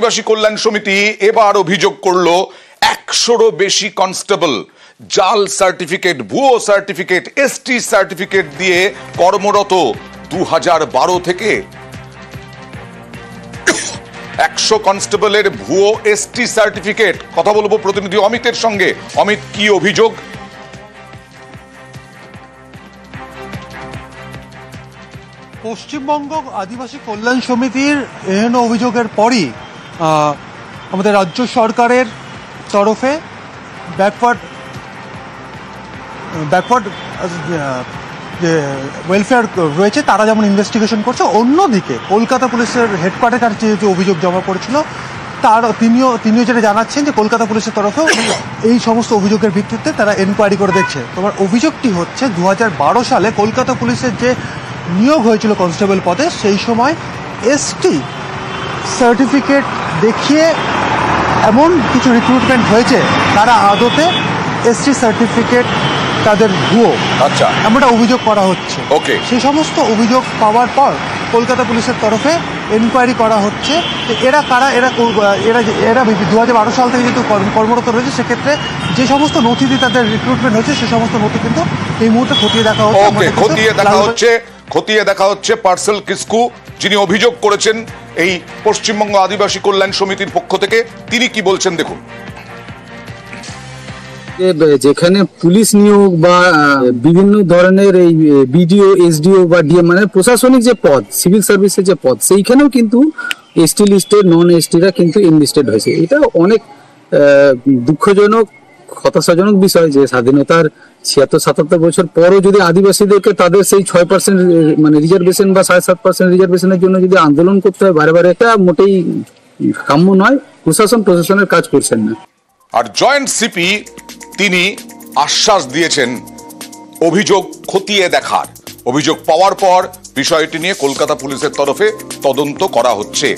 আদিবাসী কল্যাণ সমিতি এবার অভিযোগ করলো 100-রও বেশি কনস্টেবল জাল সার্টিফিকেট, ভুয়ো সার্টিফিকেট, এসটি সার্টিফিকেট দিয়ে কর্মরত। 2012 থেকে 100 কনস্টেবলের ভুয়ো এসটি সার্টিফিকেট। কথা বলবো প্রতিনিধি অমিতের সঙ্গে। অমিত, কি অভিযোগ? পশ্চিমবঙ্গ আদিবাসী কল্যাণ সমিতির এহেন অভিযোগের পরই আমাদের রাজ্য সরকারের তরফে ব্যাকওয়ার্ড যে ওয়েলফেয়ার রয়েছে তারা যেমন ইনভেস্টিগেশন করছে, অন্যদিকে কলকাতা পুলিশের হেডকোয়ার্টারের কাছে যে অভিযোগ জমা পড়েছিল তিনিও যেটা জানাচ্ছেন যে কলকাতা পুলিশের তরফেও এই সমস্ত অভিযোগের ভিত্তিতে তারা এনকোয়ারি করে দেখছে। তোমার অভিযোগটি হচ্ছে 2012 সালে কলকাতা পুলিশের যে নিয়োগ হয়েছিল কনস্টেবল পদে, সেই সময় এসটি সার্টিফিকেট দেখিয়ে এমন কিছু রিক্রুটমেন্ট হয়েছে তারা আদতে এসটি সার্টিফিকেট তাদের ভুয়ো, আচ্ছা, এমনটা অভিযোগ করা হচ্ছে। ওকে, সেই সমস্ত অভিযোগ পাওয়ার পর কলকাতা পুলিশের তরফে এনকোয়ারি করা হচ্ছে যে এরা কারা, এরা 2012 সাল থেকে যেহেতু কর্মরত রয়েছে, সেক্ষেত্রে যে সমস্ত নথি দিয়ে তাদের রিক্রুটমেন্ট হয়েছে সে সমস্ত নথি কিন্তু এই মুহূর্তে খতিয়ে দেখা হচ্ছে। খতিয়ে দেখা হচ্ছে পার্সেল কিসকু, যিনি অভিযোগ করেছেন এই পশ্চিমবঙ্গ আদিবাসী কল্যাণ সমিতির পক্ষ থেকে, তিনি কি বলছেন দেখুন। যেখানে পুলিশ নিয়োগ বা বিভিন্ন ধরনের এই বিডিও, এসডিও বা ডিএম মানে প্রশাসনিক যে পদ, সিভিল সার্ভিসের যে পদ, সেইখানেও কিন্তু এসটি লিস্টের নন এসটিরা কিন্তু এনলিস্টেড হয়েছে। এটা অনেক দুঃখজনক, হতাশাজনক বিষয় যে স্বাধীনতার 76-77 বছর পরও যদি আদিবাসীদেরকে তাদের সেই 6% মানে রিজার্ভেশন বা 7.5% রিজার্ভেশনের জন্য যদি আন্দোলন করতে হয় বারে বারে, এটা মোটেই কাম্য নয়। প্রশাসনের কাজ করছেন না। আর জয়েন্ট সিপি তিনি আশ্বাস দিয়েছেন অভিযোগ খতিয়ে দেখার। অভিযোগ পাওয়ার পর বিষয়টি নিয়ে কলকাতা পুলিশের তরফে তদন্ত করা হচ্ছে।